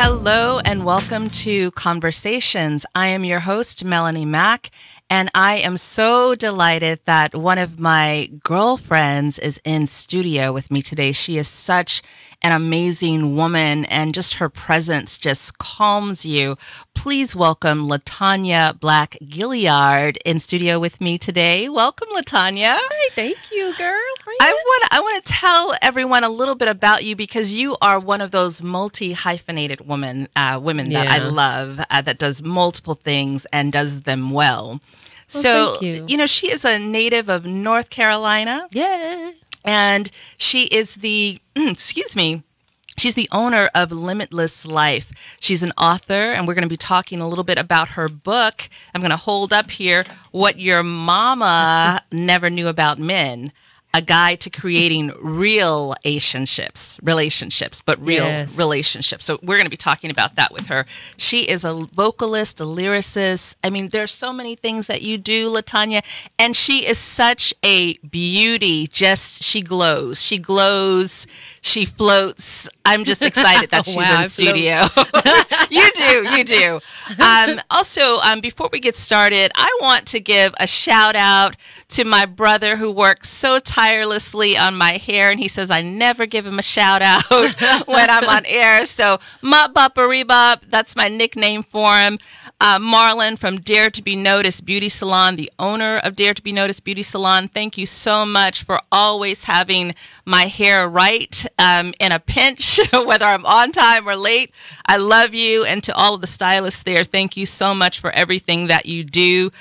Hello and welcome to Conversations. I am your host, Melanie Mack, and I am so delighted that one of my girlfriends is in studio with me today. She is such an amazing woman, and just her presence just calms you. Please welcome Latonya Black Gilliard in studio with me today. Welcome, Latonya. Hi, thank you, girl. I want to tell everyone a little bit about you because you are one of those multi-hyphenated women that I love that does multiple things and does them well. So, thank you. She is a native of North Carolina. Yeah. And she is the, she's the owner of Limitless Life. She's an author, and we're going to be talking a little bit about her book. I'm going to hold up here, What Your Mama Never Knew About Men. A guide to creating real relationships, but real relationships. So we're going to be talking about that with her. She is a vocalist, a lyricist. I mean, there's so many things that you do, Latonya, and she is such a beauty. She glows. She glows. She floats. I'm just excited that she's in studio. You do. Also, before we get started, I want to give a shout out to my brother who works so tirelessly on my hair, and he says I never give him a shout out when I'm on air. So Mop Bop, that's my nickname for him. Marlon from Dare to Be Noticed Beauty Salon, the owner of Dare to Be Noticed Beauty Salon. Thank you so much for always having my hair right in a pinch, whether I'm on time or late. I love you, and to all of the stylists there, thank you so much for everything that you do.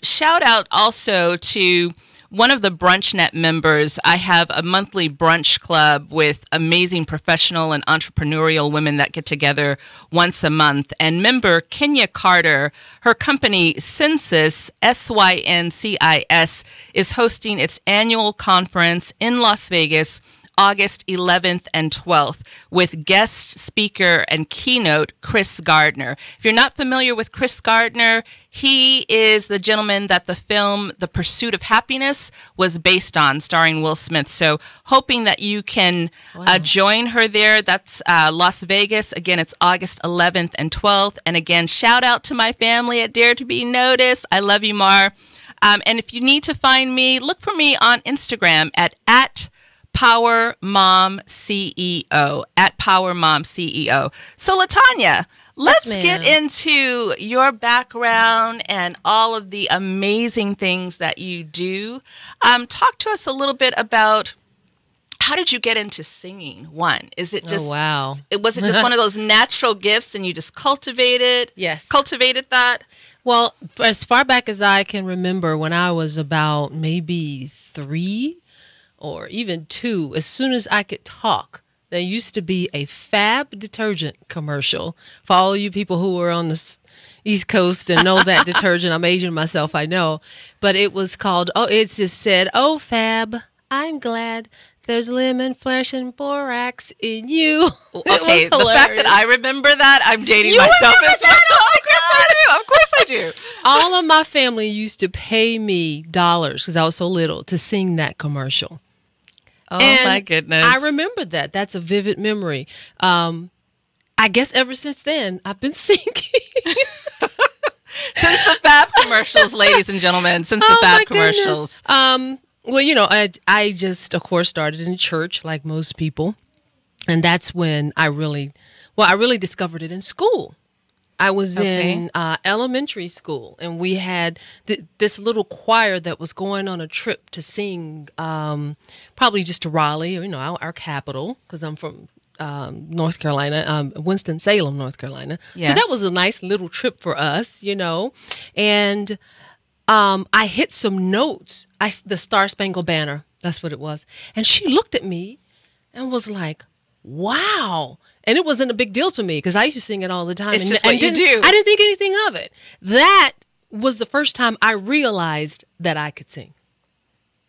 Shout out also to one of the BrunchNet members. I have a monthly brunch club with amazing professional and entrepreneurial women that get together once a month. And member Kenya Carter, her company Syncis, SYNCIS, is hosting its annual conference in Las Vegas August 11th and 12th with guest speaker and keynote Chris Gardner. If you're not familiar with Chris Gardner, he is the gentleman that the film The Pursuit of Happiness was based on, starring Will Smith. So hoping that you can join her there. That's Las Vegas. Again, it's August 11th and 12th. And again, shout out to my family at Dare to Be Noticed. I love you, Mar. And if you need to find me, look for me on Instagram at Power Mom CEO, at Power Mom CEO. So Latonya, let's get into your background and all of the amazing things that you do. Talk to us a little bit about how did you get into singing? Is it just was it just one of those natural gifts and you just cultivated that? Well, as far back as I can remember, when I was about maybe 3 or even 2, as soon as I could talk, there used to be a Fab detergent commercial. For all you people who are on the East Coast and know that detergent, I'm aging myself, I know. But it was called, it just said, "Oh, Fab, I'm glad there's lemon, flesh, and borax in you." Okay, the fact that I remember that, I'm dating myself. Of course I do. All of my family used to pay me dollars, because I was so little, to sing that commercial. Oh, my goodness. I remember that. That's a vivid memory. I guess ever since then, I've been singing. Since the Fab commercials, ladies and gentlemen, since the Fab commercials. Well, I just, of course, started in church like most people. And that's when I really discovered it in school. I was in elementary school, and we had this little choir that was going on a trip to sing, probably just to Raleigh, our capital, because I'm from North Carolina, Winston-Salem, North Carolina. Yes. So that was a nice little trip for us, And I hit some notes, the Star Spangled Banner, that's what it was. And she looked at me and was like, wow. And it wasn't a big deal to me because I used to sing it all the time. It's just what you do. I didn't think anything of it. That was the first time I realized that I could sing.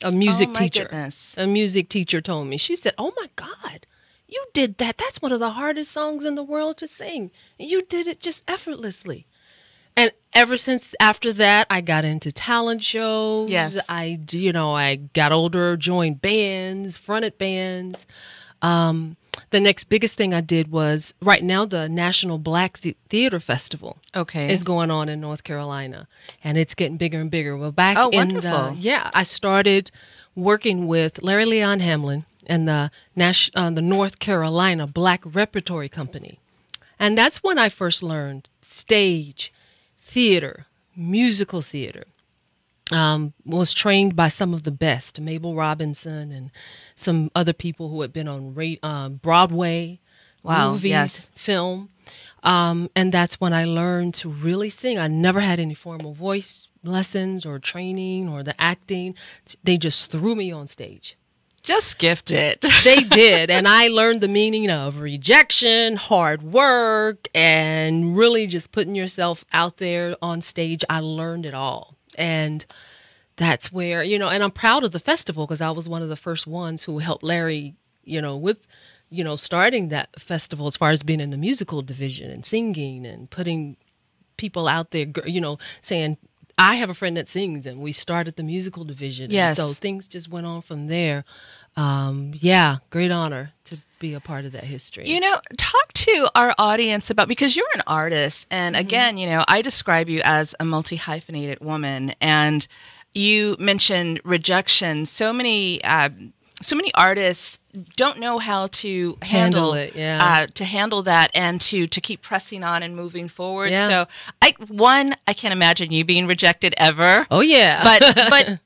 A music teacher. Goodness. A music teacher told me. She said, "Oh my God, you did that. That's one of the hardest songs in the world to sing. And you did it just effortlessly." And ever since after that, I got into talent shows. Yes. I got older, joined bands, fronted bands. the next biggest thing I did was right now the National Black Theater Festival is going on in North Carolina, and it's getting bigger and bigger. Well, back in I started working with Larry Leon Hamlin and the North Carolina Black Repertory Company, and that's when I first learned stage, theater, musical theater. Was trained by some of the best, Mabel Robinson and some other people who had been on Broadway, movies, film. And that's when I learned to really sing. I never had any formal voice lessons or training or the acting. They just threw me on stage. Just gifted. They did. And I learned the meaning of rejection, hard work, and really just putting yourself out there on stage. I learned it all. And that's where, and I'm proud of the festival because I was one of the first ones who helped Larry, with, starting that festival as far as being in the musical division and singing and putting people out there, saying, I have a friend that sings, and we started the musical division. Yes. And so things just went on from there. Great honor to be a part of that history. Talk to our audience about, because you're an artist, and again, I describe you as a multi-hyphenated woman, and you mentioned rejection. So many artists don't know how to handle it, to handle that, and to keep pressing on and moving forward. Yeah. So, I can't imagine you being rejected ever. Oh yeah, but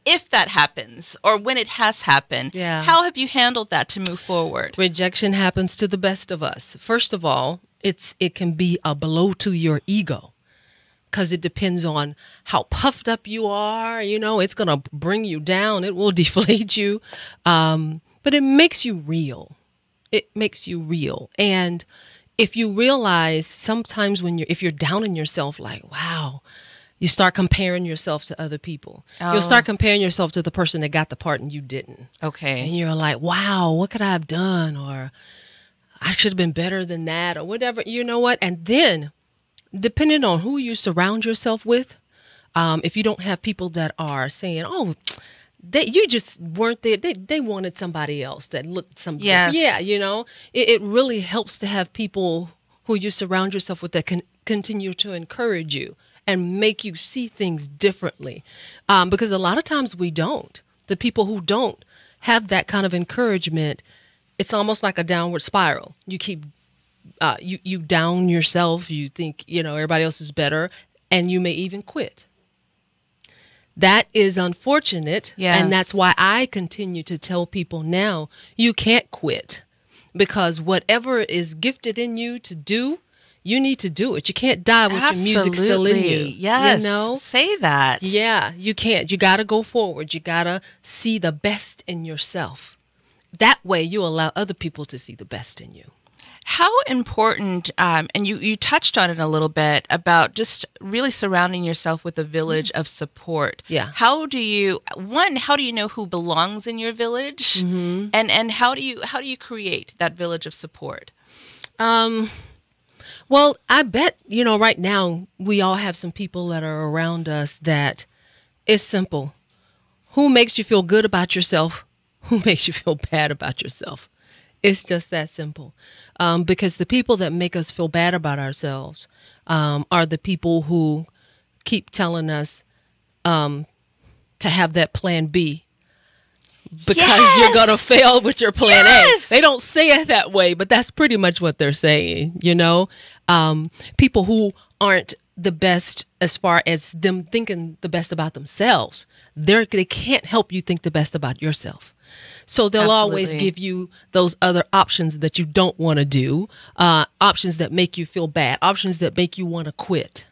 if that happens, or when it has happened, how have you handled that to move forward? Rejection happens to the best of us. First of all, it can be a blow to your ego, because it depends on how puffed up you are. It's going to bring you down. It will deflate you. But it makes you real. It makes you real. And if you realize sometimes if you're down in yourself, like, wow, you start comparing yourself to other people. Oh. You'll start comparing yourself to the person that got the part and you didn't. Okay. And you're like, wow, what could I have done? Or I should have been better than that, or whatever. You know what? And then, depending on who you surround yourself with, if you don't have people that are saying, oh, you just weren't there. They wanted somebody else that looked something. Yes. Yeah, it really helps to have people who you surround yourself with that can continue to encourage you and make you see things differently. Because a lot of times we don't. The people who don't have that kind of encouragement, it's almost like a downward spiral. You keep you down yourself. You think, everybody else is better, and you may even quit. That is unfortunate. Yes. And that's why I continue to tell people now, you can't quit, because whatever is gifted in you to do, you need to do it. You can't die with your music still in you. Yes. Say that. Yeah, you can't. You got to go forward. You got to see the best in yourself. That way you allow other people to see the best in you. How important, and you touched on it a little bit, about just really surrounding yourself with a village of support. Yeah. How do you know who belongs in your village? Mm-hmm. And how do you create that village of support? Well, I bet, right now we all have some people that are around us that it's simple. Who makes you feel good about yourself? Who makes you feel bad about yourself? It's just that simple. Because the people that make us feel bad about ourselves are the people who keep telling us to have that plan B, because you're going to fail with your plan A. They don't say it that way, but that's pretty much what they're saying, People who aren't the best as far as them thinking the best about themselves, they can't help you think the best about yourself. So they'll always give you those other options that you don't want to do, options that make you feel bad, options that make you want to quit.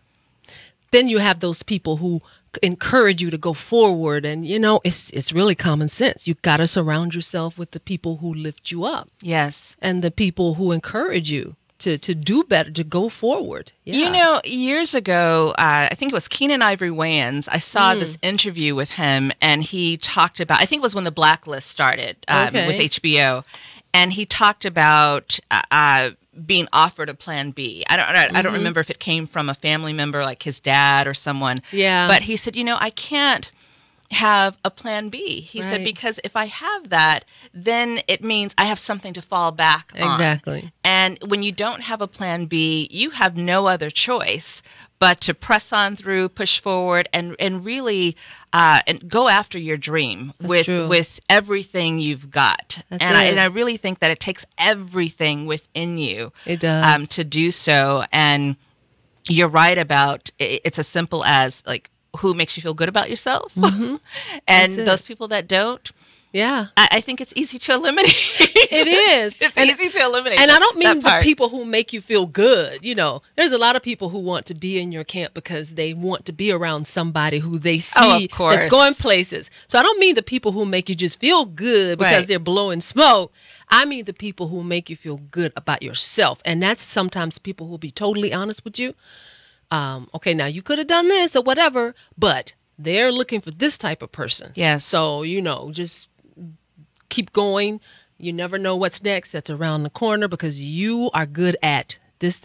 Then you have those people who encourage you to go forward. And, it's really common sense. You've got to surround yourself with the people who lift you up. Yes. And the people who encourage you to do better, to go forward. Yeah. Years ago, I think it was Keenan Ivory Wayans, I saw this interview with him, and he talked about, I think it was when the Blacklist started with HBO, and he talked about being offered a plan B. I don't remember if it came from a family member, like his dad or someone. Yeah. But he said, I can't. have a plan B. He said, Right. because if I have that, then it means I have something to fall back on. Exactly. And when you don't have a plan B, you have no other choice but to press on through, push forward, and really and go after your dream true. with everything you've got. That's And it. I really think that it takes everything within you It does. to do so. And you're right about it's as simple as like who makes you feel good about yourself, and That's it. those people that don't. Yeah. I think it's easy to eliminate. It is. It's easy to eliminate. And I don't mean that the part. people who make you feel good. You know, there's a lot of people who want to be in your camp because they want to be around somebody who they see Oh, of course. that's going places. So I don't mean the people who make you just feel good because Right. they're blowing smoke. I mean the people who make you feel good about yourself. And that's sometimes people who will be totally honest with you. Okay, now you could have done this or whatever, but they're looking for this type of person. Yes. So, you know, just keep going. You never know what's next. That's around the corner because you are good at this.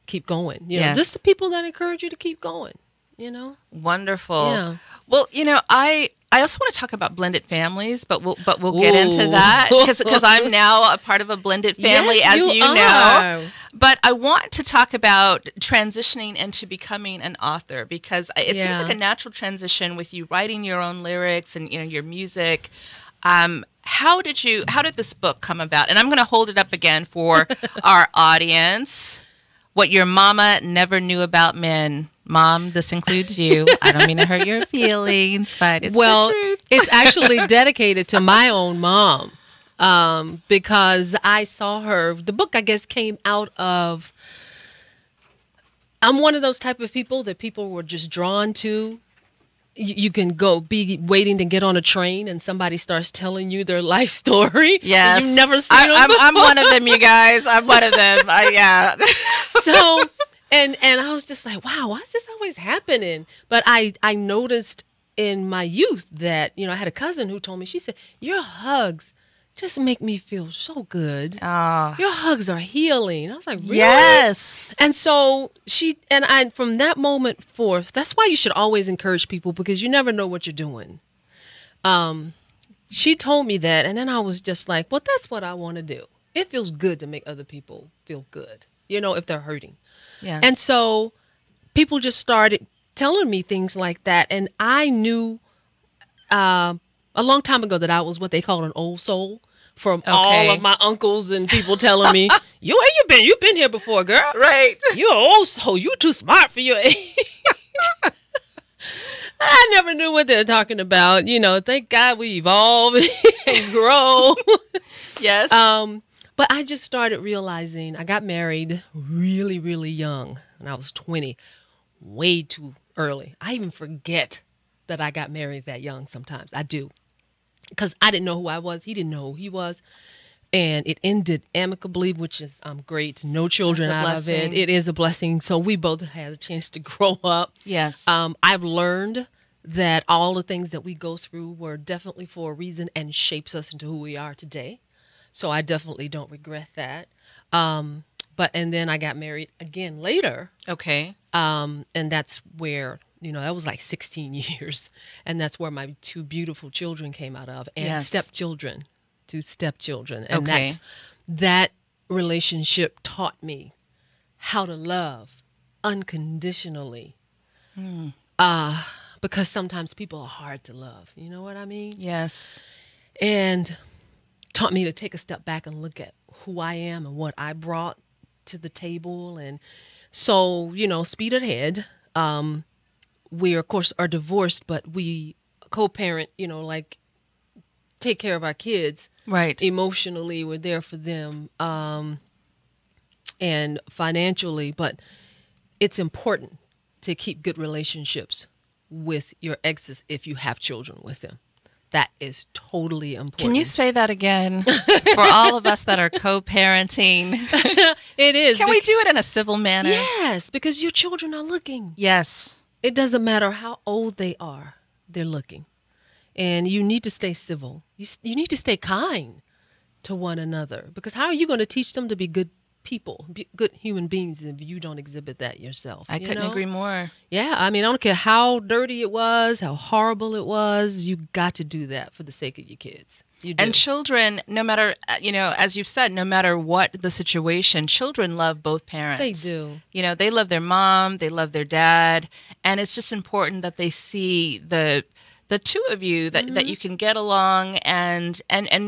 Keep going. You know, Yes. just the people that encourage you to keep going, you know? Wonderful. Yeah. Well, you know, I also want to talk about blended families, but we'll get into Ooh. that because I'm now a part of a blended family, Yes, as you are. know. But I want to talk about transitioning into becoming an author because it Yeah. seems like a natural transition with you writing your own lyrics and your music. How did this book come about? And I'm going to hold it up again for our audience. What your mama never knew about men. Mom, this includes you. I don't mean to hurt your feelings, but it's the truth. It's actually dedicated to my own mom because I saw her. The book, I guess, came out of. I'm one of those type of people that people were just drawn to. You can be waiting to get on a train and somebody starts telling you their life story. Yes. You've never seen them before. I'm one of them, you guys. I'm one of them. Yeah. So, and I was just like, wow, why is this always happening? But I noticed in my youth that, I had a cousin who told me, she said, your hugs just make me feel so good. Oh, Your hugs are healing. I was like, really? yes. And so from that moment forth, that's why you should always encourage people because you never know what you're doing. She told me that, and then I was just like, well, that's what I want to do. It feels good to make other people feel good, if they're hurting. Yes. And so people just started telling me things like that, and I knew a long time ago that I was what they call an old soul. From all of my uncles and people telling me, where you been? You've been here before, girl. Right. You're old soul. You too smart for your age. I never knew what they're talking about. Thank God we evolve and grow. Yes. But I just started realizing I got married really, really young when I was 20, way too early. I even forget that I got married that young sometimes. I do. Because I didn't know who I was. He didn't know who he was. And it ended amicably, which is great. No children out of it. It is a blessing. So we both had a chance to grow up. Yes. I've learned that all the things that we go through were definitely for a reason and shapes us into who we are today. So I definitely don't regret that. And then I got married again later. Okay. And that's where... that was like 16 years. And that's where my two beautiful children came out of. And Yes. stepchildren, two stepchildren. And Okay. that relationship taught me how to love unconditionally. Because sometimes people are hard to love. You know what I mean? Yes. And taught me to take a step back and look at who I am and what I brought to the table. And so, speed ahead. We, of course, are divorced, but we co-parent, take care of our kids. Right. Emotionally, we're there for them, and financially. But it's important to keep good relationships with your exes if you have children with them. That is totally important. Can you say that again for all of us that are co-parenting? It is. Can we do it in a civil manner? Yes, because your children are looking. Yes. It doesn't matter how old they are, they're looking. And you need to stay civil. You need to stay kind to one another. Because how are you going to teach them to be good people, good human beings, if you don't exhibit that yourself. I couldn't agree more. Yeah, I mean, I don't care how dirty it was, how horrible it was. You got to do that for the sake of your kids. You do. And children, no matter, as you've said, no matter what the situation, children love both parents. They do. They love their mom, they love their dad, and it's just important that they see the two of you that you can get along and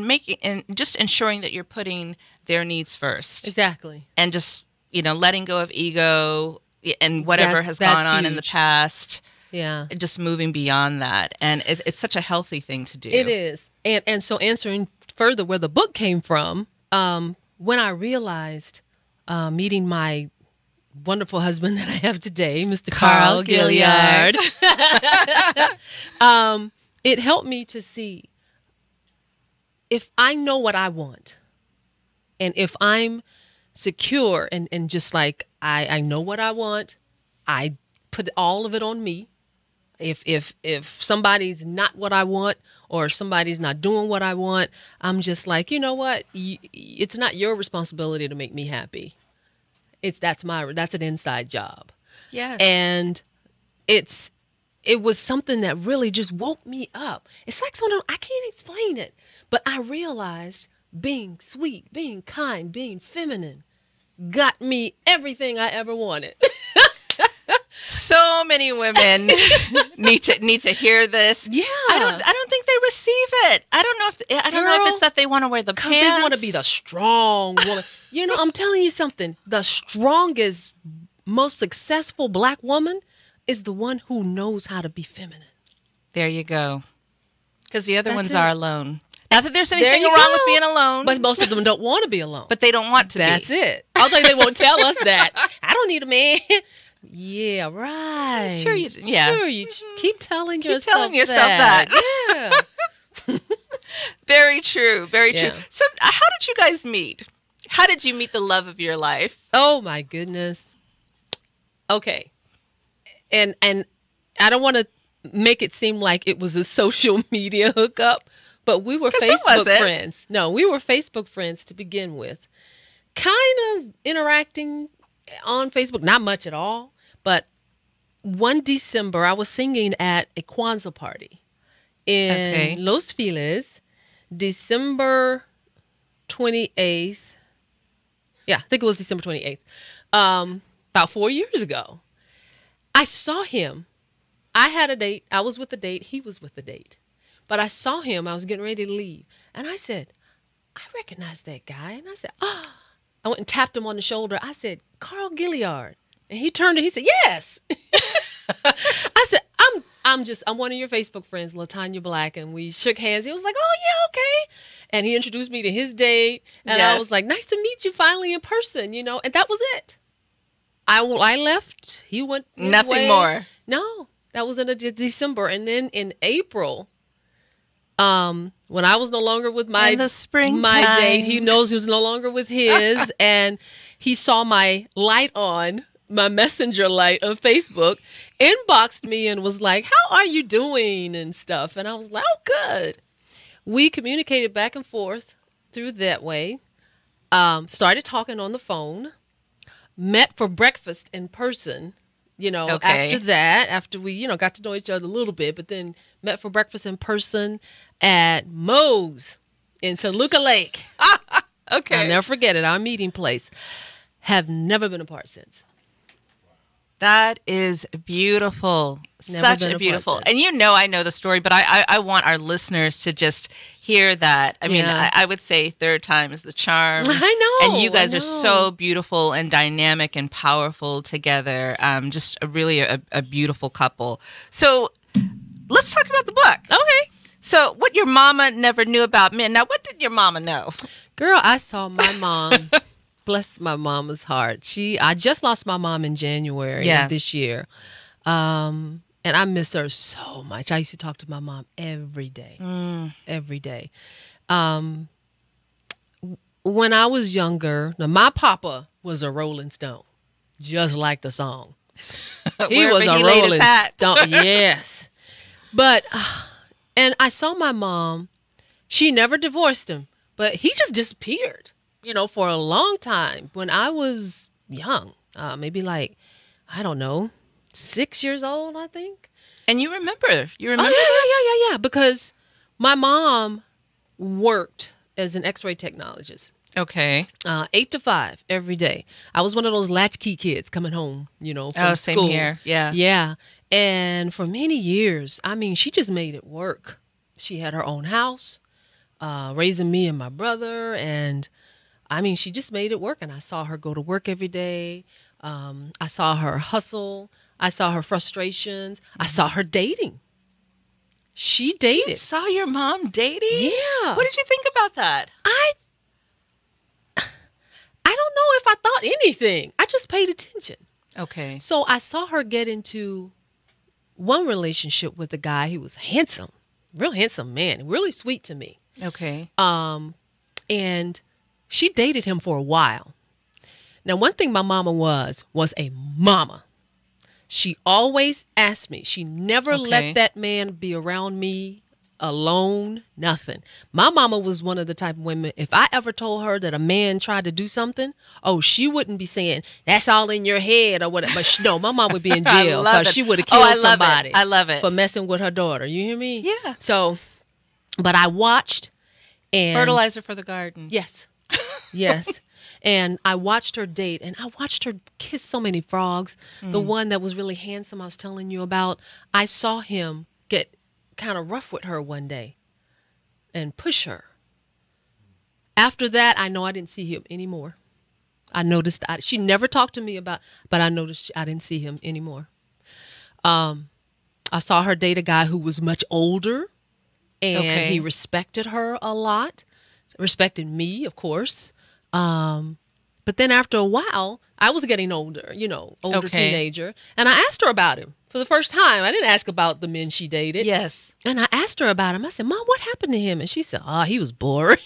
making and just ensuring that you're putting their needs first. Exactly. And just, letting go of ego and whatever has gone on in the past. Yeah. Just moving beyond that. And it's such a healthy thing to do. It is. And so answering further where the book came from, when I realized meeting my wonderful husband that I have today, Mr. Carl Gilliard, it helped me to see if I know what I want and if I'm secure and just like I know what I want, I put all of it on me. If somebody's not what I want or somebody's not doing what I want, I'm just like, you know what? It's not your responsibility to make me happy. That's an inside job. Yes. And it was something that really just woke me up. It's like I can't explain it, but I realized being sweet, being kind, being feminine got me everything I ever wanted. So many women need to hear this. Yeah, I don't think they receive it. I don't know if it's that they want to wear the pants. They want to be the strong woman. I'm telling you something. The strongest, most successful Black woman is the one who knows how to be feminine. There you go. Because the other ones are alone. Not that there's anything wrong with being alone, but most of them don't want to be alone. But they don't want to. That's it. Although they won't tell us that. I don't need a man. Yeah, right. Sure you do. Yeah. Sure you keep telling yourself that. Yeah. Very true. Very true. Yeah. So how did you guys meet? How did you meet the love of your life? Oh my goodness. Okay. And I don't want to make it seem like it was a social media hookup, but we were Facebook friends. No, we were Facebook friends to begin with. Kind of interacting on Facebook, not much at all, but one December I was singing at a Kwanzaa party in Los Feliz, December 28th. Yeah, I think it was December 28th, about 4 years ago. I saw him. I had a date. I was with the date. He was with the date. But I saw him. I was getting ready to leave. And I said, I recognize that guy. And I said, I went and tapped him on the shoulder. I said, Carl Gilliard. And he turned and he said, yes. I said, I'm one of your Facebook friends, Latonya Black. And we shook hands. He was like, oh, yeah, okay. And he introduced me to his date. And I was like, nice to meet you finally in person, And that was it. I left. He went his Nothing way. more. No, that was in December. And then in April, when I was no longer with my date, he knows he was no longer with his, and he saw my light on, my messenger light on Facebook, inboxed me and was like, how are you doing and stuff? And I was like, oh, good. We communicated back and forth through that way, started talking on the phone, met for breakfast in person. After we, got to know each other a little bit, but then met for breakfast in person at Moe's in Toluca Lake. Okay. I'll never forget it, our meeting place. Have never been apart since. That is beautiful. Such a beautiful. And I know the story, but I want our listeners to just hear that. I mean, I would say third time is the charm. I know. And you guys are so beautiful and dynamic and powerful together. Just a beautiful couple. So let's talk about the book. Okay. So what your mama never knew about men. Now, what did your mama know? Girl, I saw my mom. Bless my mama's heart. I just lost my mom in January of this year. And I miss her so much. I used to talk to my mom every day. Every day. When I was younger, now my papa was a Rolling Stone, just like the song. He was a Rolling Stone. Yes. But, and I saw my mom. She never divorced him, but he just disappeared. for a long time when I was young, maybe like, I don't know, 6 years old, I think. And you remember Oh, yeah, because my mom worked as an x-ray technologist. Okay. 8 to 5 every day. I was one of those latchkey kids coming home, from Same school. here. Yeah. Yeah. And for many years, I mean, she just made it work. She had her own house, raising me and my brother. And I mean, she just made it work. And I saw her go to work every day. I saw her hustle. I saw her frustrations. I saw her dating. She dated. You saw your mom dating? Yeah. What did you think about that? I don't know if I thought anything. I just paid attention. Okay. So I saw her get into one relationship with a guy who was handsome, real handsome man, really sweet to me. Okay. And she dated him for a while. Now, one thing my mama was a mama. She always asked me. She never let that man be around me alone, nothing. My mama was one of the type of women, if I ever told her that a man tried to do something, she wouldn't be saying, that's all in your head or whatever. But no, my mom would be in jail because she would have killed somebody. I love it. For messing with her daughter. You hear me? Yeah. So, but I watched and... Fertilizer for the garden. Yes. Yes. And I watched her date, and I watched her kiss so many frogs. The one that was really handsome I was telling you about, I saw him get kind of rough with her one day and push her. After that, I know I didn't see him anymore. I noticed, she never talked to me about, but I noticed I didn't see him anymore. I saw her date a guy who was much older, and he respected her a lot, respected me, of course. But then after a while, I was getting older, teenager. And I asked her about him for the first time. I didn't ask about the men she dated. Yes. And I asked her about him. I said, Mom, what happened to him? And she said, he was boring.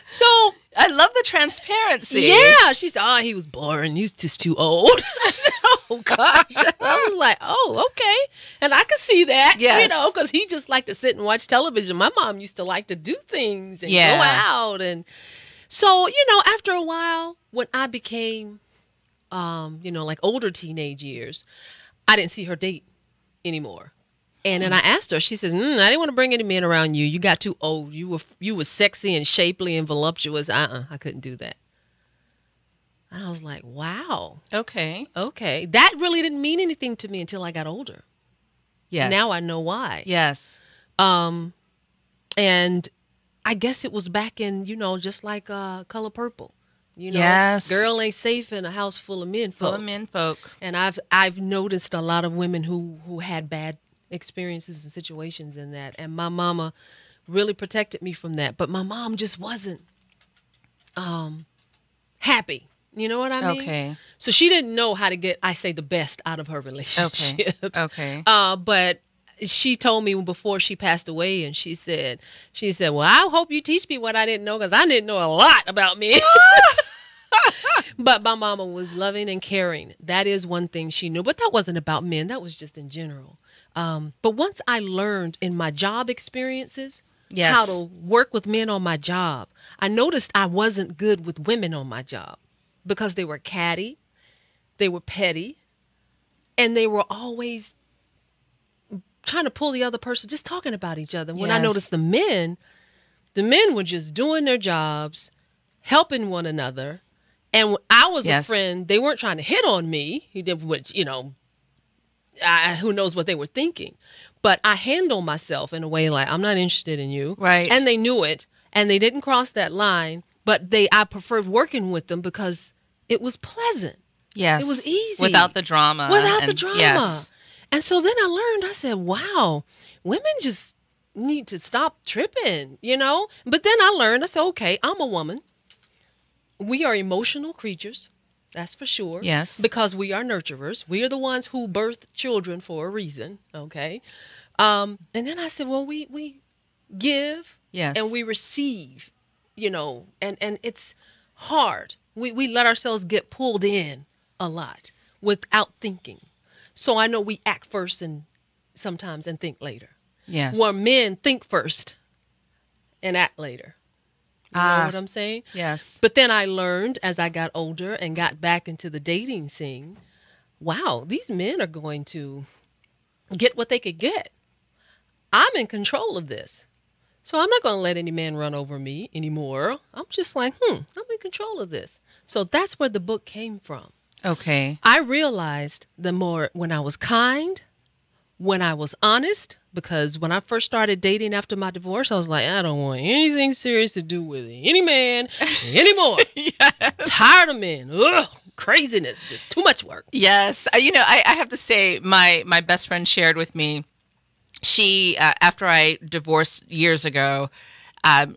So I love the transparency. yeah, she said, he was boring. He's just too old. I said, oh, gosh. I was like, okay. And I could see that, because he just liked to sit and watch television. My mom used to like to do things and go out. And so, after a while, when I became, like older teenage years, I didn't see her date anymore. And then I asked her, she says, I didn't want to bring any men around you. You got too old. You were sexy and shapely and voluptuous. I couldn't do that. And I was like, wow. Okay. That really didn't mean anything to me until I got older. Yes. Now I know why. Yes. And I guess it was back in, just like Color Purple. Yes. Girl ain't safe in a house full of men folk. And I've noticed a lot of women who had bad experiences and situations in that, and my mama really protected me from that, but my mom just wasn't happy, you know what I mean? So she didn't know how to get, the best out of her relationships. But she told me before she passed away, and she said, well, I hope you teach me what I didn't know, because I didn't know a lot about men. But my mama was loving and caring. That is one thing she knew, but that wasn't about men. That was just in general. But once I learned in my job experiences how to work with men on my job, I noticed I wasn't good with women on my job because they were catty, they were petty, and they were always trying to pull the other person, just talking about each other. When I noticed the men were just doing their jobs, helping one another. And when I was a friend, they weren't trying to hit on me. He did, which, who knows what they were thinking. But I handled myself in a way like, I'm not interested in you. Right. And they knew it. And they didn't cross that line. But I preferred working with them because it was pleasant. Yes. It was easy. Without the drama. Yes. And so then I learned, I said, wow, women just need to stop tripping, But then I learned, I said, okay, I'm a woman. We are emotional creatures. That's for sure. Yes. Because we are nurturers. We are the ones who birthed children for a reason. Okay. And then I said, well, we give and we receive, and it's hard. We let ourselves get pulled in a lot without thinking. So I know we act first and sometimes and think later. Yes. Where men think first and act later. You know what I'm saying? Yes. But then I learned as I got older and got back into the dating scene, wow, these men are going to get what they could get. I'm in control of this. So I'm not going to let any man run over me anymore. I'm just like, I'm in control of this. So that's where the book came from. Okay. I realized the more when I was kind, when I was honest, because when I first started dating after my divorce, I was like, I don't want anything serious to do with any man anymore. Yes. Tired of men. Ugh, craziness, just too much work. Yes. I have to say, my best friend shared with me, she, after I divorced years ago,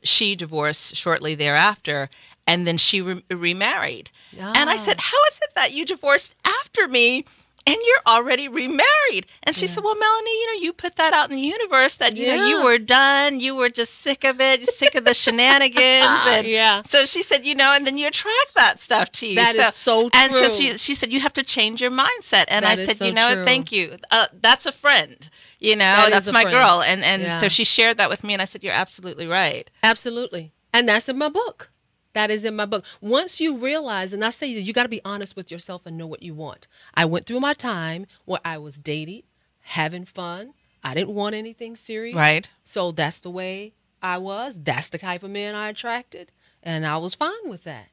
she divorced shortly thereafter, and then she remarried. And I said, how is it that you divorced after me and you're already remarried? And she said, well, Melanie, you put that out in the universe that, you were done. You were just sick of it, sick of the shenanigans. And so she said, and then you attract that stuff to you. That is so true. And so she said, you have to change your mindset. And I said, true. Thank you. That's a friend. That's my girl. And so she shared that with me, and I said, you're absolutely right. Absolutely. And that's in my book. That is in my book. Once you realize, and I say you got to be honest with yourself and know what you want. I went through my time where I was dating, having fun. I didn't want anything serious. Right. So that's the way I was. That's the type of man I attracted. And I was fine with that.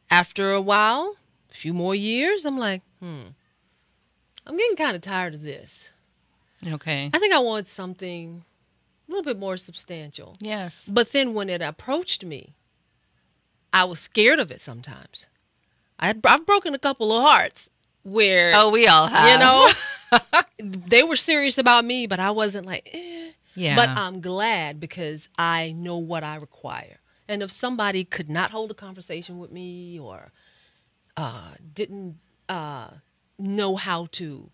After a while, a few more years, I'm like, I'm getting kind of tired of this. Okay. I think I want something a little bit more substantial. Yes. But then when it approached me, I was scared of it sometimes. I've broken a couple of hearts where... Oh, we all have. They were serious about me, but I wasn't like, Yeah. But I'm glad because I know what I require. And if somebody could not hold a conversation with me or didn't know how to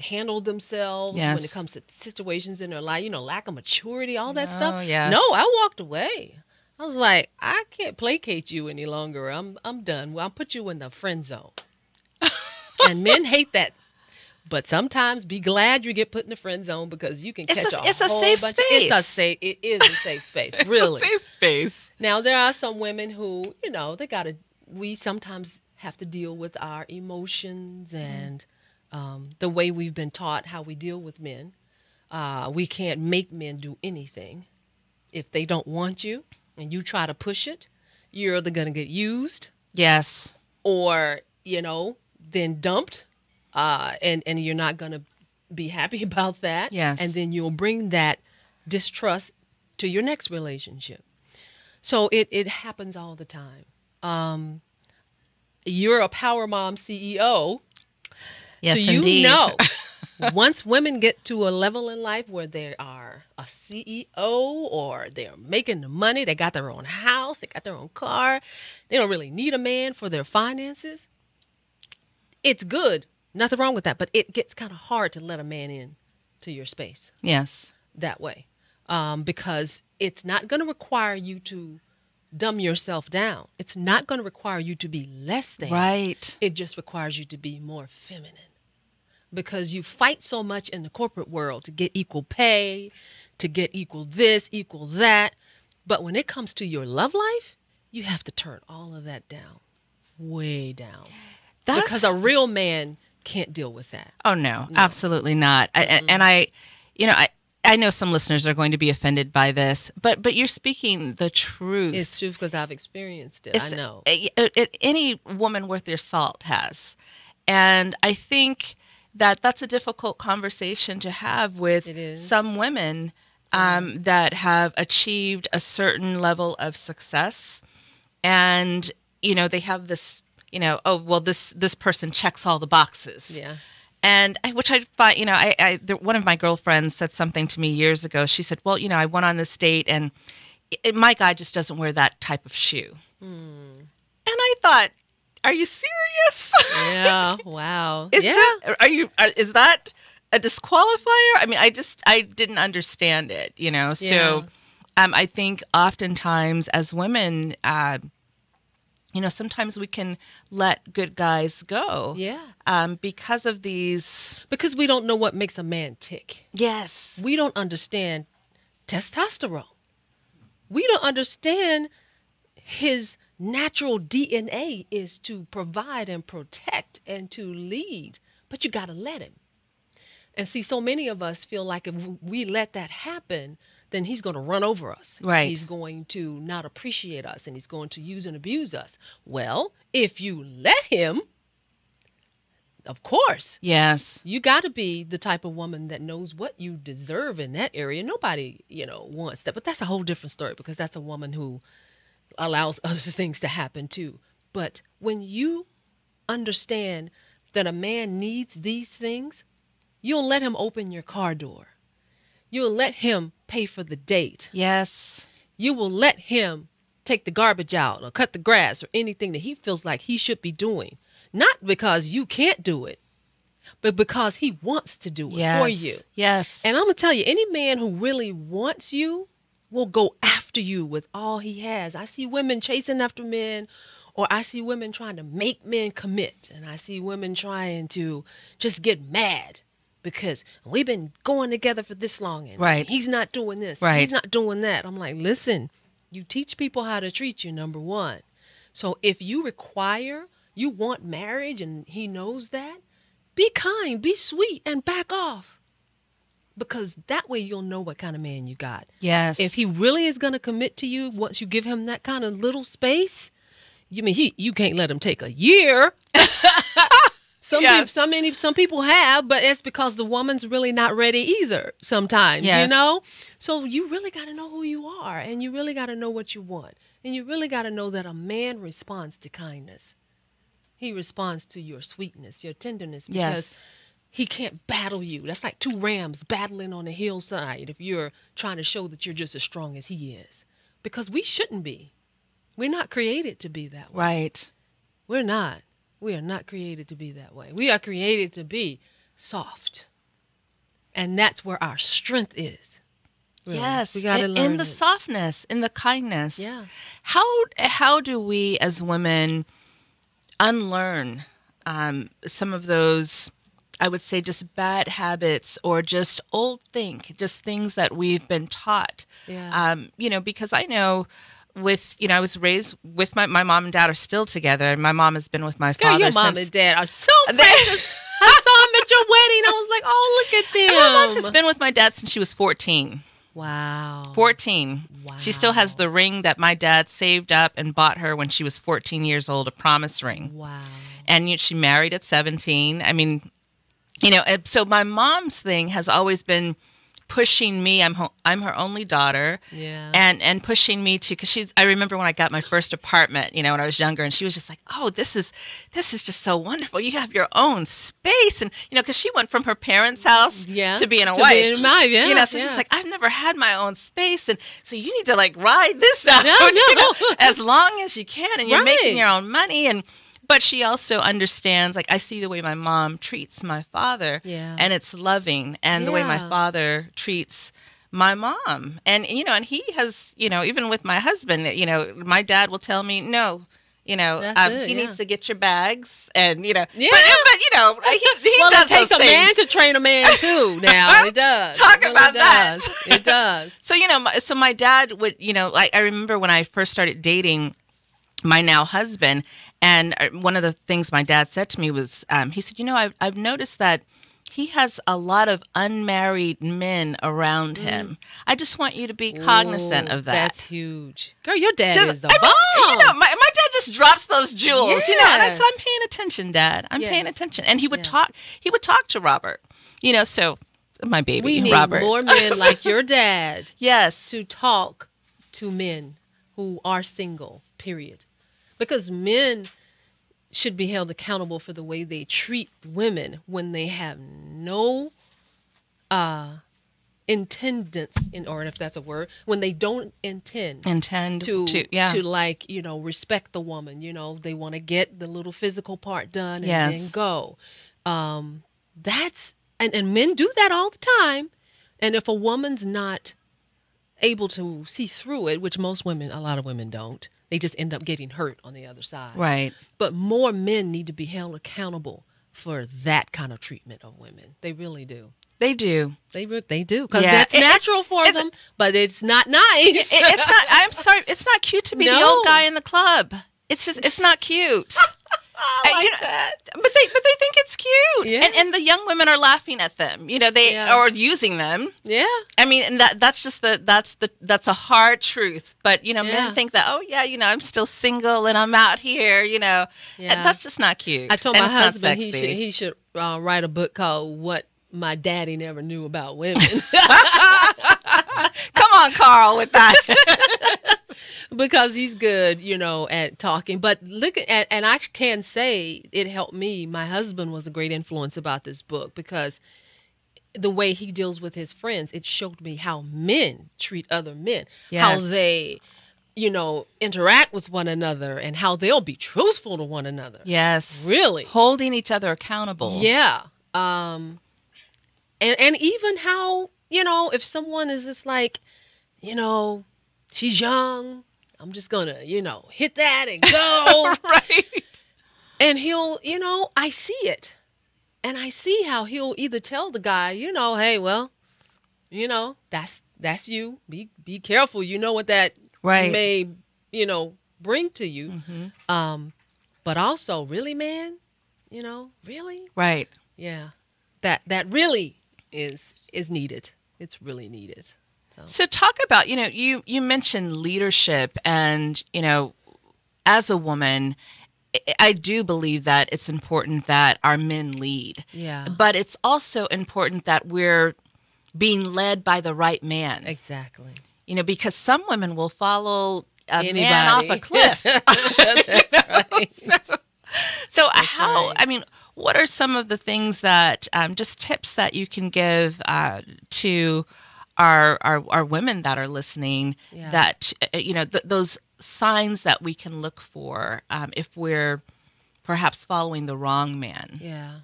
handle themselves when it comes to situations in their life, lack of maturity, all that stuff. Yes. No, I walked away. I was like, I can't placate you any longer. I'm done. Well, I'll put you in the friend zone. And men hate that. But sometimes be glad you get put in the friend zone because you can catch a whole bunch of... It is a safe space, really. It's a safe space. Now, there are some women who, we sometimes have to deal with our emotions and the way we've been taught how we deal with men. We can't make men do anything. If they don't want you and you try to push it, you're either going to get used. Yes. Or, then dumped. And you're not going to be happy about that. Yes. And then you'll bring that distrust to your next relationship. So it happens all the time. You're a power mom CEO. Yes, so indeed. Once women get to a level in life where they are a CEO or they're making the money, they got their own house, they got their own car, they don't really need a man for their finances. It's good. Nothing wrong with that. But it gets kind of hard to let a man in to your space. Yes. That way. Because it's not going to require you to dumb yourself down. It's not going to require you to be less than. Right. It just requires you to be more feminine. Because you fight so much in the corporate world to get equal pay, to get equal this, equal that. But when it comes to your love life, you have to turn all of that down. Way down. Because a real man can't deal with that. Oh, no, absolutely not. I know some listeners are going to be offended by this, but you're speaking the truth. It's true because I've experienced it. I know. Any woman worth their salt has. And I think that's a difficult conversation to have with some women that have achieved a certain level of success. And, they have this, this person checks all the boxes. Yeah. And which I find, one of my girlfriends said something to me years ago. She said, well, I went on this date and my guy just doesn't wear that type of shoe. And I thought, are you serious? Yeah. Wow. Is that a disqualifier? I mean, I didn't understand it, So I think oftentimes as women, sometimes we can let good guys go. Yeah. Because of these. Because we don't know what makes a man tick. Yes. We don't understand testosterone. We don't understand his natural DNA is to provide and protect and to lead, but you got to let him. And see, so many of us feel like if we let that happen, then he's going to run over us. Right. He's going to not appreciate us, and he's going to use and abuse us. Well, if you let him, of course. Yes. You got to be the type of woman that knows what you deserve in that area. Nobody, wants that. But that's a whole different story, because that's a woman who allows other things to happen too. But when you understand that a man needs these things, you'll let him open your car door. You'll let him pay for the date. Yes. You will let him take the garbage out or cut the grass or anything that he feels like he should be doing. Not because you can't do it, but because he wants to do it for you. Yes. And I'm going to tell you, any man who really wants you will go after you with all he has. I see women chasing after men, or I see women trying to make men commit. And I see women trying to just get mad because we've been going together for this long, and right. he's not doing this. Right. He's not doing that. I'm like, listen, you teach people how to treat you, number one. So if you want marriage and he knows that, be kind, be sweet, and back off. Because that way you'll know what kind of man you got. Yes. If he really is going to commit to you, once you give him that kind of little space, you can't let him take a year. Some people have, but it's because the woman's really not ready either sometimes, So you really got to know who you are, and you really got to know what you want. And you really got to know that a man responds to kindness. He responds to your sweetness, your tenderness, because he can't battle you. That's like two rams battling on a hillside if you're trying to show that you're just as strong as he is. Because we shouldn't be. We're not created to be that way. Right. We're not. We are not created to be that way. We are created to be soft. And that's where our strength is. Really. Yes. We got to learn in the softness, in the kindness. Yeah. How do we as women unlearn some of those, I would say, just bad habits or just just things that we've been taught? Yeah. Because I know I was raised with my mom and dad are still together. My mom has been with my father your mom and dad are so precious. I saw them at your wedding. I was like, oh, look at them. My mom has been with my dad since she was 14. Wow. 14. Wow. She still has the ring that my dad saved up and bought her when she was 14 years old, a promise ring. Wow. And she married at 17. I mean, so my mom's thing has always been pushing me. I'm her only daughter. Yeah. And pushing me to, because I remember when I got my first apartment, when I was younger, and she was just like, oh, this is just so wonderful. You have your own space. And, because she went from her parents' house to being a wife. Being a wife, yeah. So she's like, I've never had my own space. And so you need to ride this out as long as you can. And you're making your own money. But she also understands, I see the way my mom treats my father, and it's loving, and the way my father treats my mom. And, and he has, even with my husband, my dad will tell me, no, he needs to get your bags, and, but he does it takes those a things. Man to train a man, too, now. It does. Talk about that. It does. So, so my dad would, I remember when I first started dating my now husband, and one of the things my dad said to me was, he said, I've noticed that he has a lot of unmarried men around him. I just want you to be cognizant of that. That's huge. Girl, your dad is the bomb. My dad just drops those jewels, yes. And I said, I'm paying attention, Dad. I'm paying attention. And he would talk to Robert, so my baby, we need Robert. more men like your dad. Yes. To talk to men who are single, period. Because men should be held accountable for the way they treat women when they have no intendance, or if that's a word, when they don't intend to respect the woman. They want to get the little physical part done and then go. That's and men do that all the time. And if a woman's not able to see through it, which a lot of women don't, they just end up getting hurt on the other side. Right. But more men need to be held accountable for that kind of treatment of women. They really do. They do. They do, because that's natural for them, but it's not nice. It's not. I'm sorry. It's not cute to be the old guy in the club. It's just. It's not cute. I like that. But they think it's cute. Yeah. And the young women are laughing at them. They are using them. Yeah. I mean, and that's just that's a hard truth. But men think that, oh yeah, I'm still single and I'm out here. And that's just not cute. I told my husband he should write a book called "What My Daddy Never Knew About Women." Come on, Carl, with that. Because he's good, at talking. But look at, and I can say it helped me. My husband was a great influence about this book, because the way he deals with his friends, it showed me how men treat other men, how they, interact with one another, and how they'll be truthful to one another. Yes. Really. Holding each other accountable. Yeah. And even how, if someone is just like, she's young, I'm just going to, hit that and go. Right. And he'll, I see it. And I see how he'll either tell the guy, hey, well, that's you. Be careful. You know what that may, bring to you. Mm-hmm. But also, really, man, really? Right. Yeah. That really is needed. It's really needed. So talk about, you mentioned leadership, and, as a woman, I do believe that it's important that our men lead. Yeah. But it's also important that we're being led by the right man. Exactly. Because some women will follow a man off a cliff. That's right. So how, right. I mean, what are some of the things that, just tips that you can give to our women that are listening, that, those signs that we can look for if we're perhaps following the wrong man? Yeah.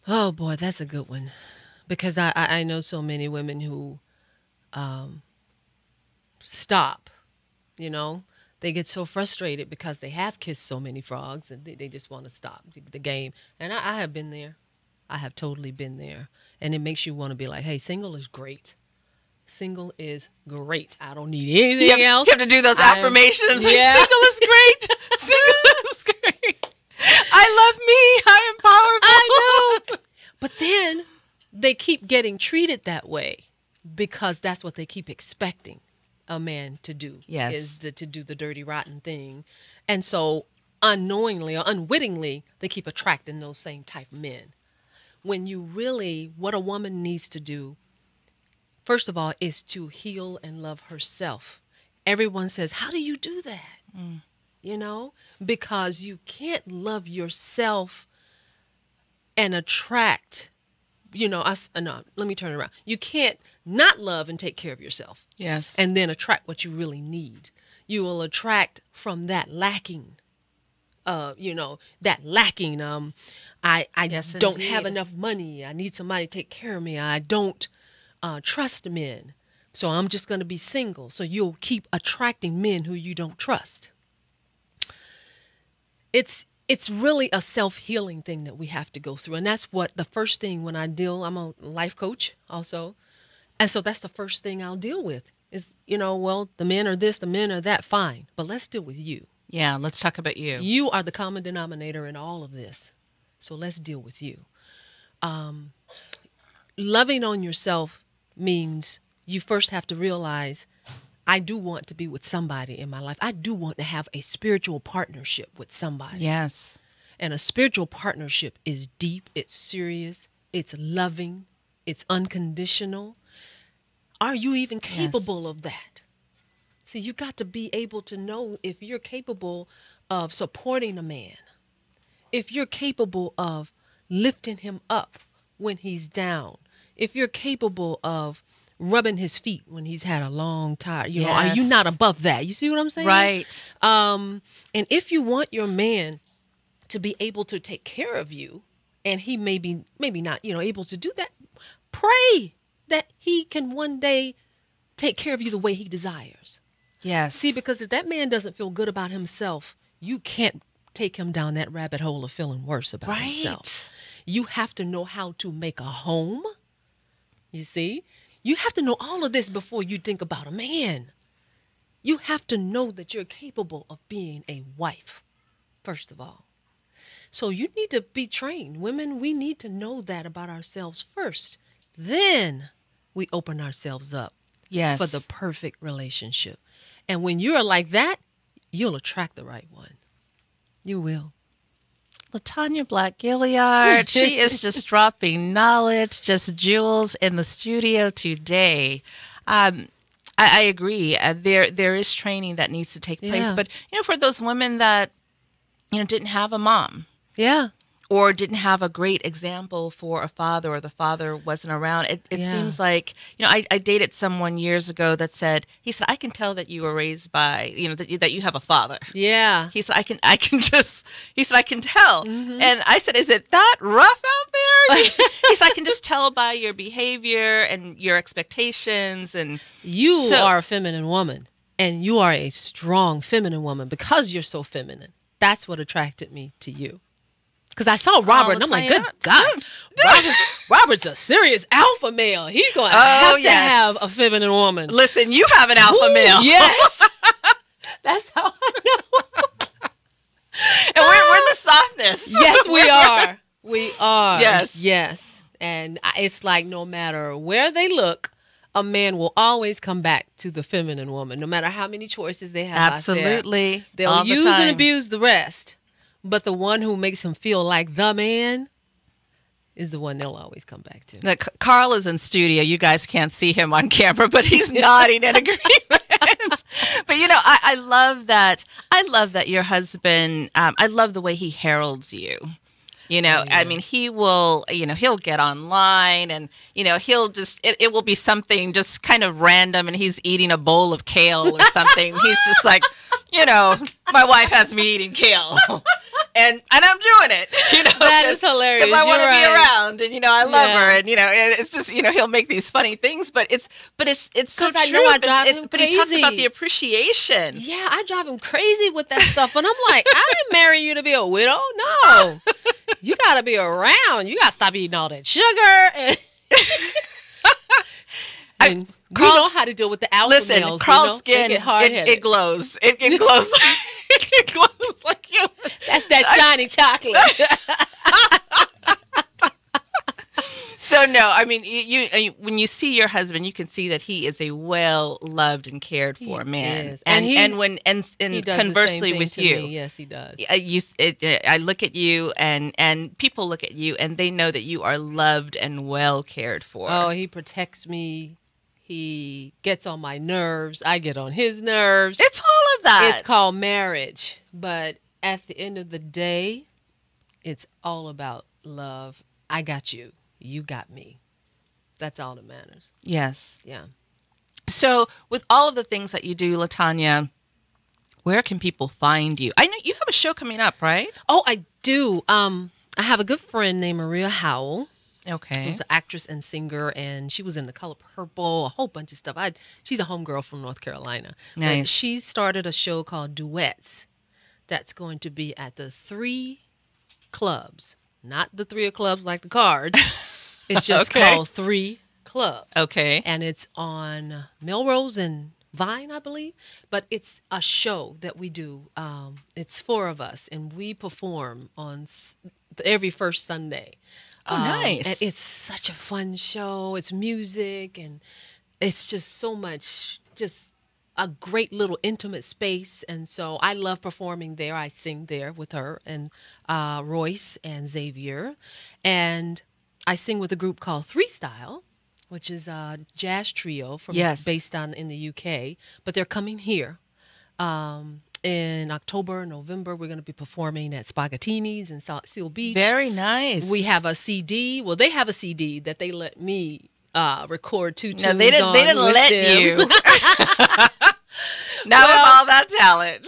Oh, boy, that's a good one. Because I know so many women who stop, They get so frustrated because they have kissed so many frogs, and they just want to stop the game. And I have been there. I have totally been there. And it makes you want to be like, hey, single is great. Single is great. I don't need anything else. You have to do those affirmations. Like, single is great. Single is great. I love me. I am powerful. I know. But then they keep getting treated that way because that's what they keep expecting a man to do. Yes. Is to do the dirty, rotten thing. And so unknowingly or unwittingly, they keep attracting those same type of men. When you really, what a woman needs to do, first of all, is to heal and love herself. Everyone says, how do you do that? Because you can't love yourself and attract, no, let me turn it around. You can't not love and take care of yourself. Yes. And then attract what you really need. You will attract from that lacking, that lacking, I yes, don't indeed. have enough money. I need somebody to take care of me. I don't trust men. So I'm just going to be single. So you'll keep attracting men who you don't trust. It's really a self-healing thing that we have to go through. And that's what the first thing when I'm a life coach also. And so that's the first thing I'll deal with is, well, the men are this, the men are that, fine. But let's deal with you. Yeah, let's talk about you. You are the common denominator in all of this. So let's deal with you. Loving on yourself means you first have to realize, I do want to be with somebody in my life. I do want to have a spiritual partnership with somebody. Yes. And a spiritual partnership is deep, it's serious, it's loving, it's unconditional. Are you even capable of that? See, you got to be able to know if you're capable of supporting a man, if you're capable of lifting him up when he's down, if you're capable of rubbing his feet when he's had a long time, are you not above that? You see what I'm saying? Right. And if you want your man to be able to take care of you, and he maybe not, able to do that, pray that he can one day take care of you the way he desires. Yes. See, because if that man doesn't feel good about himself, you can't take him down that rabbit hole of feeling worse about himself. You have to know how to make a home. You see? You have to know all of this before you think about a man. You have to know that you're capable of being a wife, first of all. So you need to be trained. Women, we need to know that about ourselves first. Then we open ourselves up for the perfect relationship. And when you're like that, you'll attract the right one. You will. Latonya Black-Gilliard, she is just dropping knowledge, just jewels in the studio today. I agree. There is training that needs to take place. But, for those women that, didn't have a mom. Yeah. Or didn't have a great example for a father, or the father wasn't around. It seems like, I dated someone years ago that said, he said, I can tell that you were raised by, that you have a father. Yeah. He said, I can tell. Mm-hmm. And I said, is it that rough out there? He said, I can just tell by your behavior and your expectations. And you are a feminine woman, and you are a strong feminine woman because you're so feminine. That's what attracted me to you. Because I saw Robert, and I'm like, good God. Robert's a serious alpha male. He's going to have a feminine woman. Listen, you have an alpha male. Yes. That's how I know. And we're the softness. Yes, we are. We are. Yes. Yes. And it's like no matter where they look, a man will always come back to the feminine woman, no matter how many choices they have. Absolutely. They'll use and abuse the rest. But the one who makes him feel like the man is the one they'll always come back to. Now, Carl is in studio. You guys can't see him on camera, but he's nodding in agreement. But, I love that. I love that your husband, I love the way he heralds you. I mean, he will, he'll get online and, he'll just, it will be something just kind of random, and he's eating a bowl of kale or something. He's just like, my wife has me eating kale. And I'm doing it, That is hilarious. Because I want to be around, and I love her, and it's just he'll make these funny things, but it's so true. I know I drive him crazy. But he talks about the appreciation. Yeah, I drive him crazy with that stuff, and I'm like, I didn't marry you to be a widow. No, you got to be around. You got to stop eating all that sugar. And you know how to deal with the alpha males. Carl's skin, it glows. It glows. It glows like you. That's that shiny chocolate. So no, I mean, you when you see your husband, you can see that he is a well loved and cared for man, and conversely with you, yes, he does. I look at you, and people look at you, and they know that you are loved and well cared for. Oh, he protects me. He gets on my nerves. I get on his nerves. It's all of that. It's called marriage. But at the end of the day, it's all about love. I got you. You got me. That's all that matters. Yes. Yeah. So with all of the things that you do, Latonya, where can people find you? I know you have a show coming up, right? Oh, I do. I have a good friend named Maria Howell. Okay. Who's an actress and singer, and she was in The Color Purple, a whole bunch of stuff. She's a homegirl from North Carolina. Nice. But she started a show called Duets that's going to be at the 3 clubs. Not the 3 of clubs like the card. It's just called 3 clubs. Okay. And it's on Melrose and Vine, I believe. But it's a show that we do. It's 4 of us, and we perform on every first Sunday. Oh, nice. And it's such a fun show. It's music, and it's just so much, just a great little intimate space. And so I love performing there. I sing there with her and Royce and Xavier. And I sing with a group called Three Style, which is a jazz trio based in the UK. But they're coming here. In October, November, we're going to be performing at Spaghettini's in South Seal Beach. Very nice. We have a CD. Well, they have a CD that they let me record 2 tunes on. They didn't let them. you. Now with all that talent.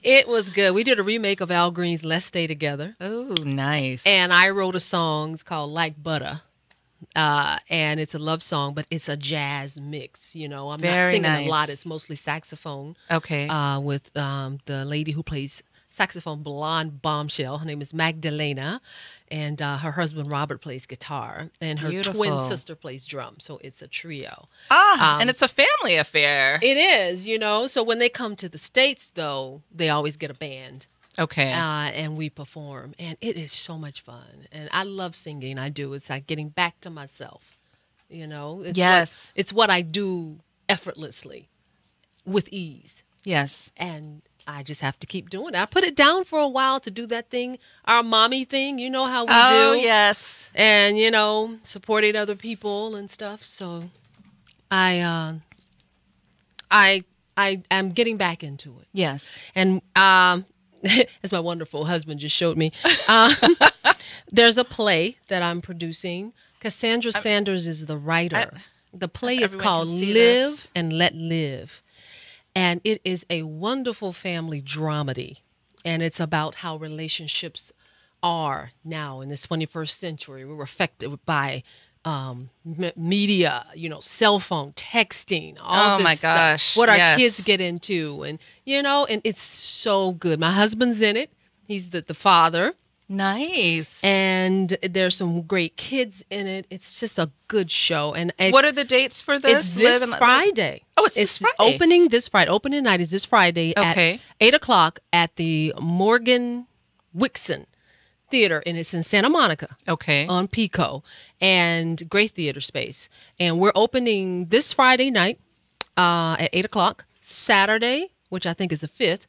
it was good. We did a remake of Al Green's Let's Stay Together. Oh, nice. And I wrote a song. It's called Like Butter. And it's a love song, but it's a jazz mix. I'm not singing a lot. It's mostly saxophone. Okay. With the lady who plays saxophone blonde bombshell. Her name is Magdalena, and her husband Robert plays guitar, and her twin sister plays drums. So it's a trio. And it's a family affair. It is, you know. So when they come to the States, though, they always get a band. Okay. And we perform, and it is so much fun. And I love singing. I do. It's like getting back to myself, you know. It's what I do effortlessly, with ease. Yes. And I just have to keep doing it. I put it down for a while to do that thing, our mommy thing. You know how we do. Oh, yes. And, you know, supporting other people and stuff. So I am getting back into it. Yes. And as my wonderful husband just showed me, there's a play that I'm producing. Cassandra Sanders is the writer. The play is called Live and Let Live. And it is a wonderful family dramedy. And it's about how relationships are now in this 21st century. We're affected by media, you know, cell phone, texting, all this stuff. Gosh. What our kids get into. And, you know, and it's so good. My husband's in it. He's the father. Nice. And there's some great kids in it. It's just a good show. And what are the dates for this? It's this Friday. Oh, it's this Friday. Opening this Friday. Opening night is this Friday at 8 o'clock at the Morgan Wixon Theater, and it's in Santa Monica. Okay. On Pico, and great theater space. And we're opening this Friday night at 8 o'clock. Saturday, which I think is the 5th,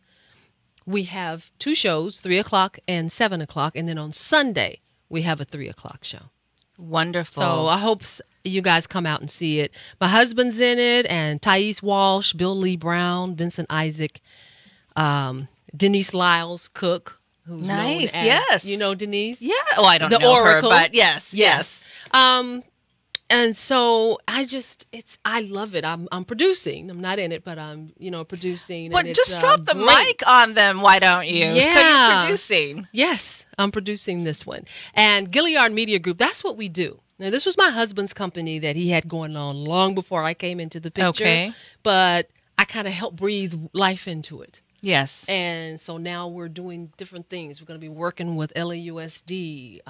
we have 2 shows, 3 o'clock and 7 o'clock. And then on Sunday, we have a 3 o'clock show. Wonderful. So I hope you guys come out and see it. My husband's in it, and Thais Walsh, Bill Lee Brown, Vincent Isaac, Denise Lyles Cook, who's known as, you know Denise? Yeah. Oh, I don't know Oracle. her, but yes. And so I love it. I'm producing. I'm not in it, but I'm, you know, producing. Well, and just drop the mic on them, why don't you? Yeah. So you're producing. Yes, I'm producing this one. And Gilliard Media Group, that's what we do. Now, this was my husband's company that he had going on long before I came into the picture. Okay. But I kind of helped breathe life into it. Yes. And so now we're doing different things. We're going to be working with LAUSD,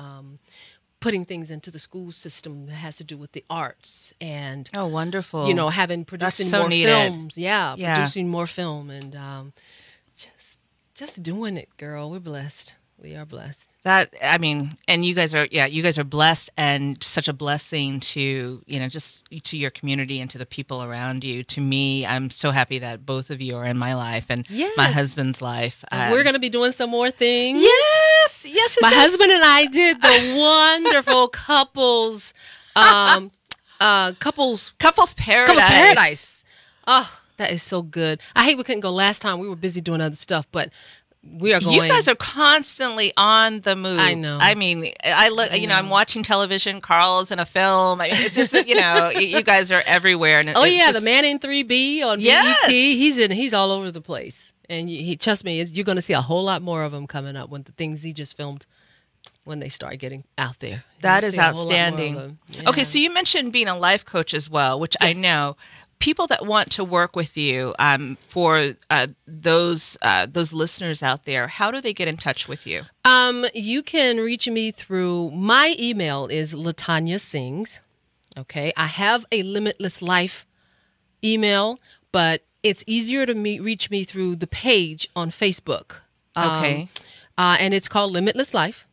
putting things into the school system that has to do with the arts, and oh, wonderful! You know, producing more films, producing more film, and just doing it, girl. We're blessed. We are blessed. And you guys are blessed, and such a blessing to, you know, just to your community and to the people around you. To me, I'm so happy that both of you are in my life and my husband's life. We're going to be doing some more things. Yes. My husband and I did the wonderful couples paradise. Oh, that is so good. I hate we couldn't go last time. We were busy doing other stuff, but we are going. You guys are constantly on the move. I know. I mean, I look. You know, I'm watching television. Carl's in a film. I mean, it's just, you know, you guys are everywhere. And the Man in 3B on BET. He's all over the place. And trust me, you're going to see a whole lot more of them coming up when the things he just filmed, when they start getting out there. That is outstanding. Yeah. Okay, so you mentioned being a life coach as well, which I know. People that want to work with you, for those listeners out there, how do they get in touch with you? You can reach me through, my email is Latonya Sings. Okay, I have a Limitless Life email, but it's easier to reach me through the page on Facebook. Okay, and it's called Limitless Life,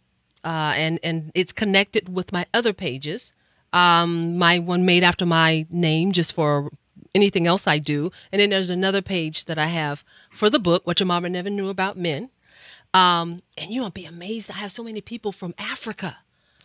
and it's connected with my other pages. My one made after my name, just for anything else I do. And then there's another page that I have for the book, What Your Mama Never Knew About Men. And you'll be amazed. I have so many people from Africa.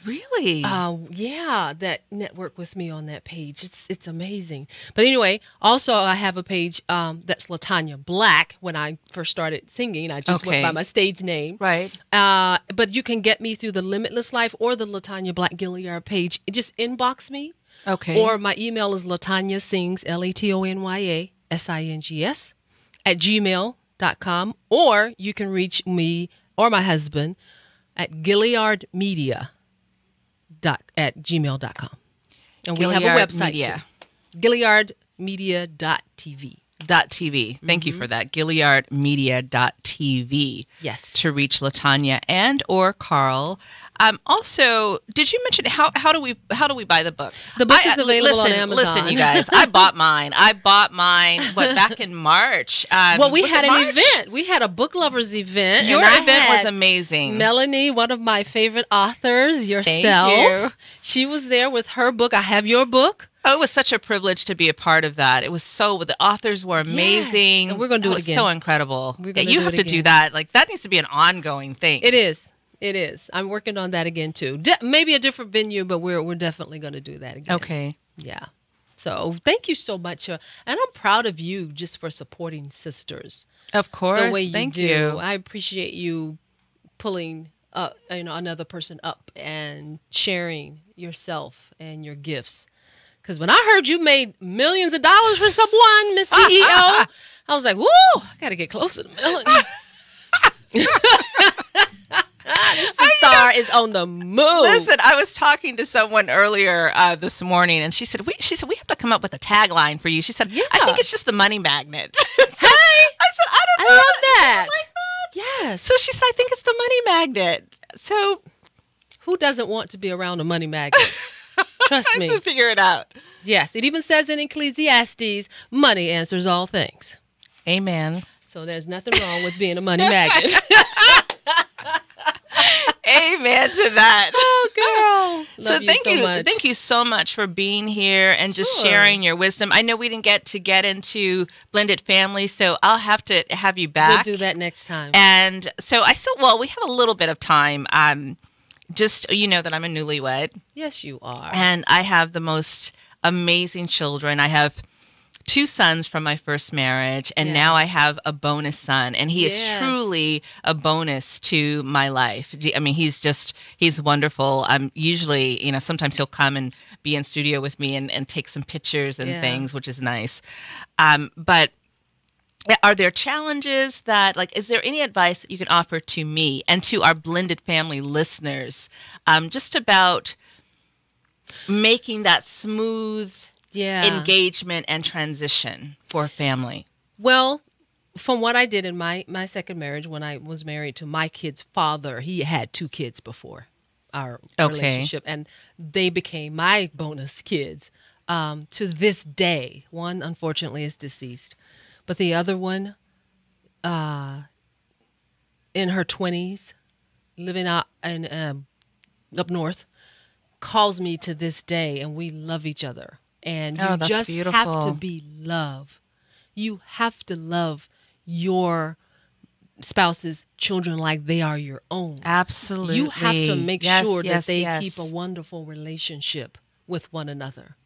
Really? That network with me on that page. It's amazing. But anyway, also I have a page that's Latonya Black. When I first started singing, I just went by my stage name. Right. But you can get me through the Limitless Life or the Latonya Black Gilliard page. Just inbox me. Okay. Or my email is Latonya Sings, LATONYA SINGS @gmail.com. Or you can reach me or my husband at GilliardMedia @gmail.com. And we have a website too. GilliardMedia.tv. .tv. Thank you for that. GilliardMedia.tv. Yes. To reach Latonya and or Carl. Also, did you mention how do we buy the book? The book is available on Amazon. Listen, you guys, I bought mine. Back in March. Well, we had an event. We had a book lovers event. Your event was amazing. Melanie, one of my favorite authors, yourself. Thank you. She was there with her book. I have your book. Oh, it was such a privilege to be a part of that. It was the authors were amazing. Yes. And we're going to do it again. So incredible. You have to do that. Like, that needs to be an ongoing thing. It is. It is. I'm working on that again too. Maybe a different venue, but we're definitely going to do that again. Okay. Yeah. So thank you so much, and I'm proud of you just for supporting sisters. Of course. The way you Thank do. you. I appreciate you pulling another person up and sharing yourself and your gifts. Because when I heard you made millions of dollars for someone, Miss CEO, I was like, woo, I got to get closer to Melanie. This star is on the move. Listen, I was talking to someone earlier this morning, and she said, we have to come up with a tagline for you. She said, I think it's just the money magnet. Hey, I said, I don't know. love that. Like that. Yes. So she said, I think it's the money magnet. So who doesn't want to be around a money magnet? Trust me. I have to figure it out. Yes, it even says in Ecclesiastes, money answers all things. Amen. So there's nothing wrong with being a money magnet. Amen to that. Oh, girl. Love Thank you. much. Thank you so much for being here and just sharing your wisdom. I know we didn't get into blended family, so I'll have to have you back. We'll do that next time. And so we have a little bit of time. Just, you know that I'm a newlywed. Yes, you are. And I have the most amazing children. I have 2 sons from my first marriage, and now I have a bonus son, and he is truly a bonus to my life. I mean, he's wonderful. Usually, sometimes he'll come and be in studio with me and take some pictures and things, which is nice. But are there challenges is there any advice that you can offer to me and to our blended family listeners, just about making that smooth engagement and transition for a family? Well, from what I did in my second marriage, when I was married to my kid's father, he had 2 kids before our relationship, and they became my bonus kids. To this day, one unfortunately is deceased, but the other one, in her 20s, living out in up north, calls me to this day, and we love each other. And you just have to be love. You have to love your spouse's children like they are your own. Absolutely. You have to make sure that they keep a wonderful relationship with one another.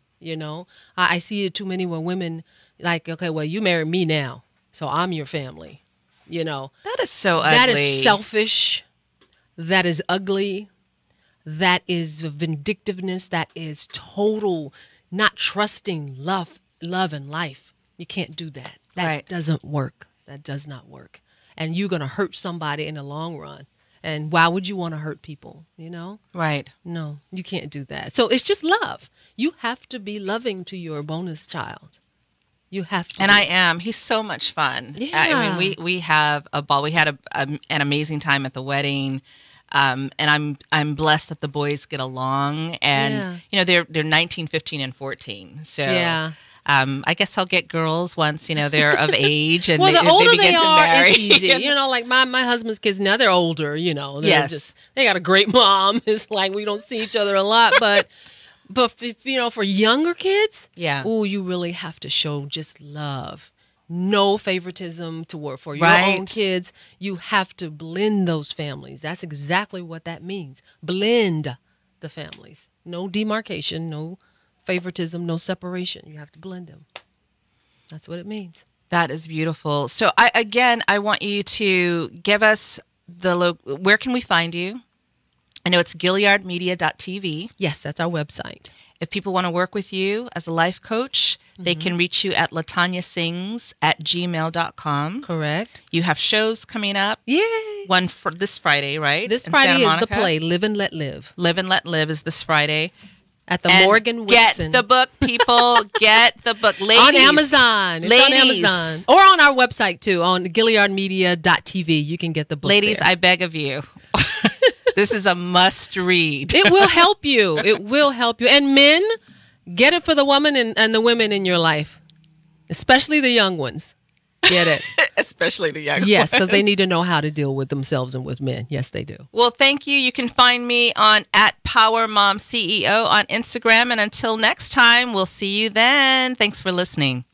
I see it too many where women like, okay, well, you married me now, so I'm your family. That is so ugly. That is selfish. That is ugly. That is vindictiveness. That is total not trusting love and life. You can't do that. That doesn't work. That does not work. And you're going to hurt somebody in the long run. And why would you want to hurt people, Right. No, you can't do that. So it's just love. You have to be loving to your bonus child. You have to. And I am. He's so much fun. Yeah. I mean, we have a ball. We had an amazing time at the wedding. And I'm blessed that the boys get along, and they're 19, 15, and 14. So I guess I'll get girls once they're of age and well, they begin to marry. It's easy. Like my husband's kids now, they're older. They got a great mom. It's like we don't see each other a lot, but for younger kids, you really have to show just love. No favoritism for your own kids. You have to blend those families. That's exactly what that means. Blend the families. No demarcation, no favoritism, no separation. You have to blend them. That's what it means. That is beautiful. So I want you to give us where can we find you? I know it's GilliardMedia.tv. Yes, that's our website. If people want to work with you as a life coach, they can reach you at latonyasings@gmail.com. Correct. You have shows coming up. Yay! One for this Friday, right? This Friday is the play, Live and Let Live. Live and Let Live is this Friday. At the And Morgan get Whitson. the book, people. Get the book. Ladies. On Amazon. It's on Ladies. Amazon. Or on our website, too, on GilliardMedia.tv. You can get the book Ladies, there. I beg of you. This is a must read. It will help you. It will help you. And men, get it for the woman and the women in your life, especially the young ones. Get it. Especially the young Yes, because ones. they need to know how to deal with themselves and with men. Yes, they do. Well, thank you. You can find me on @PowerMomCEO on Instagram. And until next time, we'll see you then. Thanks for listening.